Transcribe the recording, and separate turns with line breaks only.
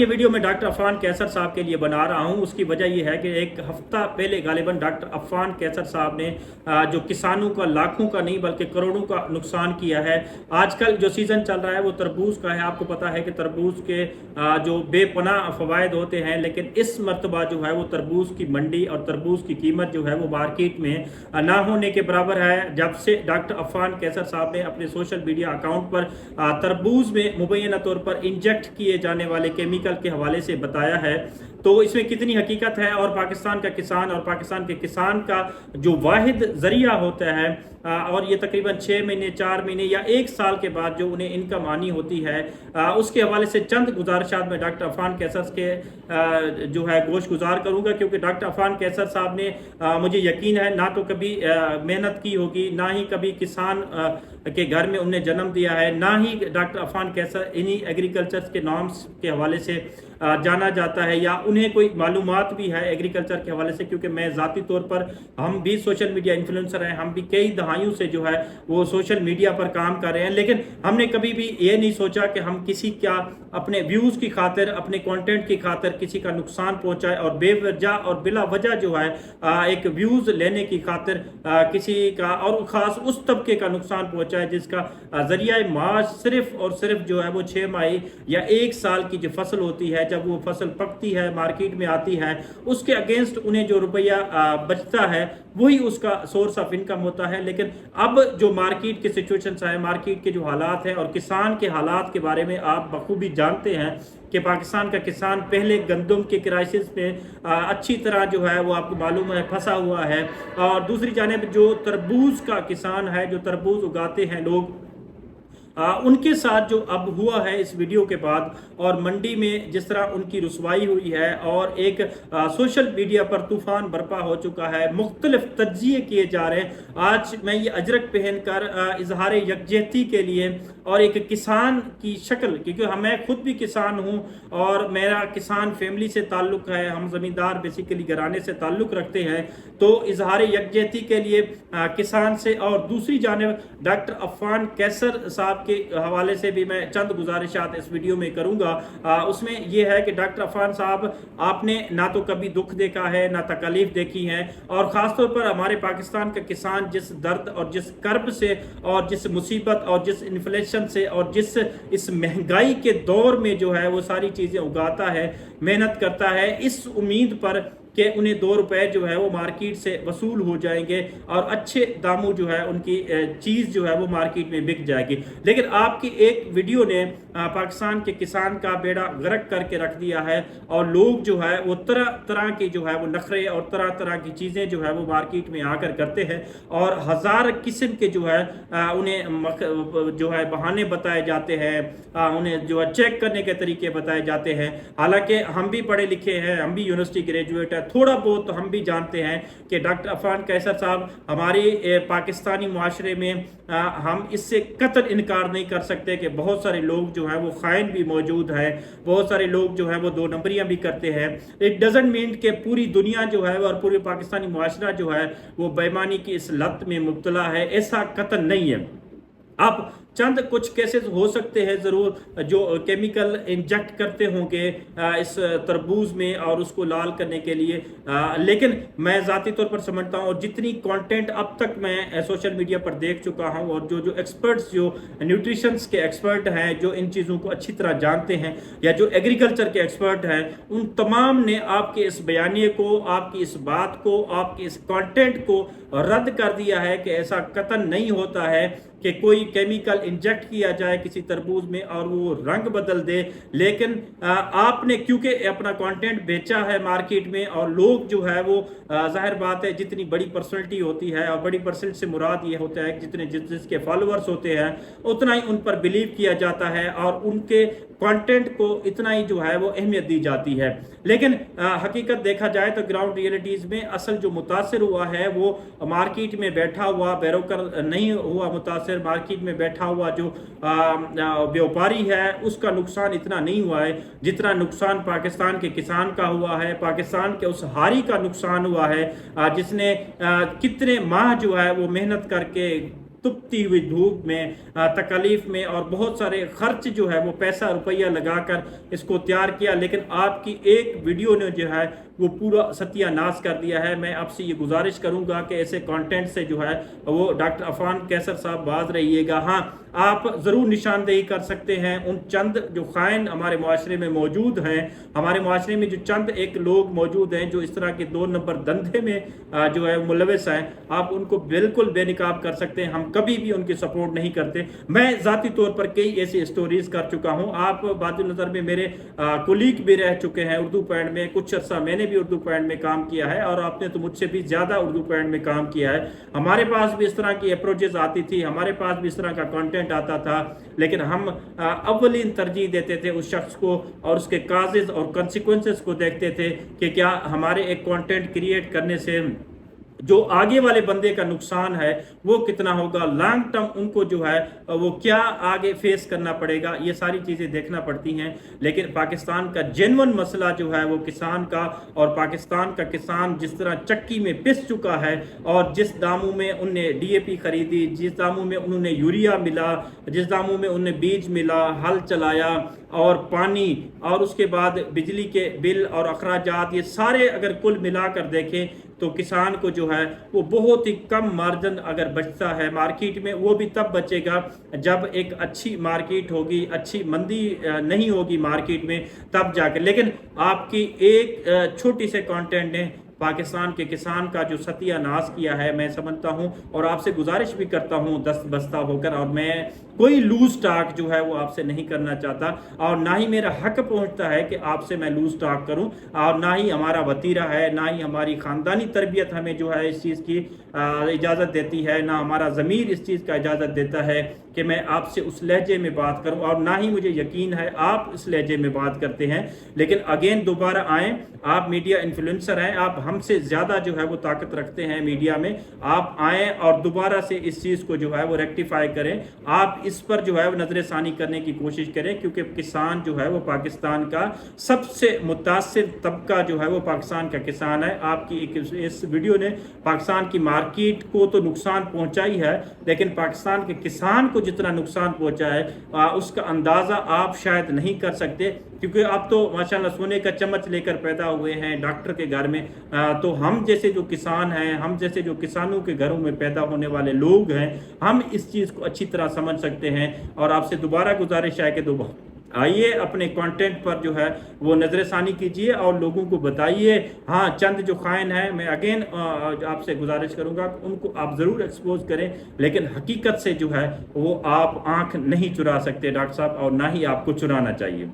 ये वीडियो मैं डॉक्टर अफान कैसर साहब के लिए बना रहा हूं। उसकी वजह यह है कि एक हफ्ता पहले गालिबन डॉक्टर अफान कैसर साहब ने जो किसानों का लाखों का नहीं बल्कि करोड़ों का नुकसान किया है। आजकल जो सीज़न चल रहा है वो तरबूज का है। आपको पता है कि तरबूज के जो बेपनाह फ़वाइद होते हैं, लेकिन इस मरतबा जो है वो तरबूज की मंडी और तरबूज की कीमत जो है वो मार्केट में ना होने के बराबर है। जब से डॉक्टर अफान कैसर साहब ने अपने सोशल मीडिया अकाउंट पर तरबूज में मुबैना तौर पर इंजेक्ट किए जाने वाले केमिकल के हवाले से बताया है, तो इसमें कितनी हकीकत है और पाकिस्तान का किसान और पाकिस्तान के किसान का जो वाहिद जरिया होता है और ये तकरीबन 6 महीने 4 महीने या 1 साल के बाद जो उन्हें इनकम आनी होती है, उसके हवाले से चंद गुजारिशात में डॉक्टर अफान कैसर के जो है गोश गुजार करूँगा। क्योंकि डॉक्टर अफान कैसर साहब ने मुझे यकीन है ना तो कभी मेहनत की होगी, ना ही कभी किसान के घर में उन्हें जन्म दिया है, ना ही डॉक्टर अफान कैसर इन्हीं एग्रीकल्चर के नॉर्म्स के हवाले से जाना जाता है या उन्हें कोई मालूमात भी है एग्रीकल्चर के हवाले से। क्योंकि मैं ज़ाती तौर पर, हम भी सोशल मीडिया इन्फ्लुएंसर हैं, हम भी कई दहाइयों से जो है वो सोशल मीडिया पर काम कर रहे हैं, लेकिन हमने कभी भी ये नहीं सोचा कि हम किसी का अपने व्यूज़ की खातिर, अपने कंटेंट की खातिर किसी का नुकसान पहुंचाए और बेवजह और बिला वजह जो है एक व्यूज़ लेने की खातिर किसी का और ख़ास उस तबके का नुकसान पहुंचाए जिसका ज़रिया माश सिर्फ और सिर्फ जो है वो 6 माह या 1 साल की जो फसल होती है, जब वो फसल पकती है मार्केट में आती है, उसके अगेंस्ट उन्हें जो रुपया बचता है वही उसका सोर्स ऑफ इनकम होता है। लेकिन अब जो मार्केट के सिचुएशन है, मार्केट के जो हालात हैं और किसान के हालात के बारे में आप बखूबी जानते हैं कि पाकिस्तान का किसान पहले गंदम के क्राइसिस में अच्छी तरह जो है वो आपको मालूम है फंसा हुआ है, और दूसरी जानिब जो तरबूज का किसान है, जो तरबूज उगाते हैं लोग, उनके साथ जो अब हुआ है इस वीडियो के बाद और मंडी में जिस तरह उनकी रुसवाई हुई है और एक सोशल मीडिया पर तूफान बर्पा हो चुका है, मुख्तलिफ तज्जिए किए जा रहे हैं। आज मैं ये अजरक पहनकर इजहार यकजहती के लिए और एक किसान की शक्ल, क्योंकि मैं खुद भी किसान हूँ और मेरा किसान फैमिली से ताल्लुक़ है, हम ज़मींदार बेसिकली घराने से ताल्लुक़ रखते हैं, तो इजहार यकजहती के लिए किसान से और दूसरी जानिब डॉक्टर अफान कैसर साहब के हवाले से भी मैं चंद गुजारिशात इस वीडियो में करूंगा। उसमें यह है कि डॉक्टर अफान साहब, आपने ना तो कभी दुख देखा है ना तकलीफ देखी है, और ख़ासतौर पर हमारे पाकिस्तान का किसान जिस दर्द और जिस कर्ब से और जिस मुसीबत और जिस इन्फ्लेशन से और जिस इस महंगाई के दौर में जो है वो सारी चीज़ें उगाता है, मेहनत करता है, इस उम्मीद पर कि उन्हें 2 रुपए जो है वो मार्केट से वसूल हो जाएंगे और अच्छे दामों जो है उनकी चीज़ जो है वो मार्केट में बिक जाएगी। लेकिन आपकी एक वीडियो ने पाकिस्तान के किसान का बेड़ा गर्क करके रख दिया है और लोग जो है वो तरह तरह के जो है वो नखरे और तरह तरह की चीज़ें जो है वो मार्केट में आकर करते हैं और हज़ार किस्म के जो है उन्हें जो है बहाने बताए जाते हैं, उन्हें जो है चेक करने के तरीके बताए जाते हैं। हालांकि हम भी पढ़े लिखे हैं, हम भी यूनिवर्सिटी ग्रेजुएट है, थोड़ा बहुत तो हम भी जानते हैं कि डॉक्टर अफान कैसर साहब हमारे पाकिस्तानी मुआशरे में हम इससे कतई इनकार नहीं कर सकते कि बहुत सारे लोग जो हैं वो खाइन भी मौजूद है, बहुत सारे लोग जो हैं वो 2 नंबरियां भी करते हैं। इट डजंट मीन कि पूरी दुनिया जो है और पूरे पाकिस्तानी मुआशरा जो है वो बेईमानी की इस लत में मुब्तला है, ऐसा कतई नहीं है। आप चंद कुछ केसेस हो सकते हैं ज़रूर जो केमिकल इंजेक्ट करते होंगे इस तरबूज में और उसको लाल करने के लिए, लेकिन मैं ज़ाती तौर पर समझता हूँ और जितनी कंटेंट अब तक मैं सोशल मीडिया पर देख चुका हूँ और जो एक्सपर्ट्स, जो न्यूट्रिशंस के एक्सपर्ट हैं, जो इन चीज़ों को अच्छी तरह जानते हैं या जो एग्रीकल्चर के एक्सपर्ट हैं, उन तमाम ने आपके इस बयानिए को, आपकी इस बात को, आपके इस कंटेंट को रद्द कर दिया है कि ऐसा कतई नहीं होता है कि कोई केमिकल इंजेक्ट किया जाए किसी तरबूज में और वो रंग बदल दे। लेकिन आपने क्योंकि अपना कंटेंट बेचा है मार्केट में और लोग जो है वो जाहिर बात है जितनी बड़ी पर्सनैलिटी होती है, और बड़ी पर्सनैलिटी से मुराद ये होता है कि जितने जिसके फॉलोअर्स होते हैं उतना ही उन पर बिलीव किया जाता है और उनके कंटेंट को इतना ही जो है वो अहमियत दी जाती है। लेकिन हकीकत देखा जाए तो ग्राउंड रियलिटीज़ में असल जो मुतासर हुआ है वो मार्केट में बैठा हुआ बेरोकर नहीं हुआ, मुतासर मार्केट में बैठा हुआ जो व्यापारी है उसका नुकसान इतना नहीं हुआ है जितना नुकसान पाकिस्तान के किसान का हुआ है, पाकिस्तान के उस हारी का नुकसान हुआ है जिसने कितने माह जो है वो मेहनत करके तपती हुई धूप में, तकलीफ में और बहुत सारे खर्च जो है वो पैसा रुपया लगाकर इसको तैयार किया, लेकिन आपकी एक वीडियो ने जो है वो पूरा सत्यानाश कर दिया है। मैं आपसे ये गुजारिश करूंगा कि ऐसे कंटेंट से जो है वो डॉक्टर अफान कैसर साहब बाज रहिएगा। हाँ, आप ज़रूर निशानदेही कर सकते हैं उन चंद जो खाइन हमारे माशरे में मौजूद हैं, हमारे माशरे में जो चंद एक लोग मौजूद हैं जो इस तरह के 2 नंबर धंधे में जो है मुलविस हैं, आप उनको बिल्कुल बेनिकाब कर सकते हैं। हम कभी भी उनकी सपोर्ट नहीं करते। मैं ज़ाती तौर पर कई ऐसी स्टोरीज कर चुका हूँ। आप बात नज़र में मेरे कुलीग भी रह चुके हैं उर्दू पैड में, कुछ अर्सा मैंने भी उर्दू पैड में काम किया है और आपने तो मुझसे भी ज़्यादा उर्दू पैड में काम किया है। हमारे पास भी इस तरह की अप्रोचेज आती थी, हमारे पास भी इस तरह का कंटेंट आता था, लेकिन हम अव्वलीन तरजीह देते थे उस शख्स को और उसके काजेज और कंसिक्वेंसेस को देखते थे कि क्या हमारे एक कंटेंट क्रिएट करने से जो आगे वाले बंदे का नुकसान है वो कितना होगा, लॉन्ग टर्म उनको जो है वो क्या आगे फेस करना पड़ेगा, ये सारी चीज़ें देखना पड़ती हैं। लेकिन पाकिस्तान का जेन्युइन मसला जो है वो किसान का, और पाकिस्तान का किसान जिस तरह चक्की में पिस चुका है और जिस दामों में उन्हें डीएपी खरीदी, जिस दामों में उन्होंने यूरिया मिला, जिस दामों में उन्हें बीज मिला, हल चलाया और पानी और उसके बाद बिजली के बिल और अखराजात, ये सारे अगर कुल मिलाकर देखें तो किसान को जो है वो बहुत ही कम मार्जिन अगर बचता है मार्केट में, वो भी तब बचेगा जब एक अच्छी मार्केट होगी, अच्छी मंदी नहीं होगी मार्केट में, तब जाकर। लेकिन आपकी एक छोटी से कंटेंट ने पाकिस्तान के किसान का जो सत्यानाश किया है, मैं समझता हूं और आपसे गुजारिश भी करता हूं दस्त बस्ता होकर, और मैं कोई लूज टॉक जो है वो आपसे नहीं करना चाहता और ना ही मेरा हक पहुंचता है कि आपसे मैं लूज टॉक करूं, और ना ही हमारा वतीरा है, ना ही हमारी ख़ानदानी तरबियत हमें जो है इस चीज़ की इजाज़त देती है, ना हमारा ज़मीर इस चीज़ का इजाज़त देता है कि मैं आपसे उस लहजे में बात करूं, और ना ही मुझे यकीन है आप इस लहजे में बात करते हैं। लेकिन अगेन दोबारा आएँ, आप मीडिया इन्फ्लुएंसर हैं, आप हमसे ज़्यादा जो है वो ताकत रखते हैं मीडिया में, आप आएँ और दोबारा से इस चीज़ को जो है वो रेक्टिफाई करें, आप इस पर जो है वो नजर षानी करने की कोशिश करें, क्योंकि किसान जो है वो पाकिस्तान का सबसे मुतासिर तबका जो है वो पाकिस्तान का किसान है। आपकी इस वीडियो ने पाकिस्तान की मार्केट को तो नुकसान पहुंचा ही है, लेकिन पाकिस्तान के किसान को जितना नुकसान पहुंचा है उसका अंदाज़ा आप शायद नहीं कर सकते, क्योंकि आप तो माशाल्लाह सोने का चम्मच लेकर पैदा हुए हैं डॉक्टर के घर में। तो हम जैसे जो किसान हैं, हम जैसे जो किसानों के घरों में पैदा होने वाले लोग हैं, हम इस चीज़ को अच्छी तरह समझ सकते हैं। और आपसे दोबारा गुजारिश है कि आइए अपने कंटेंट पर जो है वो नजर षानी कीजिए और लोगों को बताइए। हाँ, चंद जो खाइन है, मैं अगेन आपसे गुजारिश करूंगा उनको आप ज़रूर एक्सपोज करें, लेकिन हकीकत से जो है वो आप आंख नहीं चुरा सकते डॉक्टर साहब, और ना ही आपको चुराना चाहिए।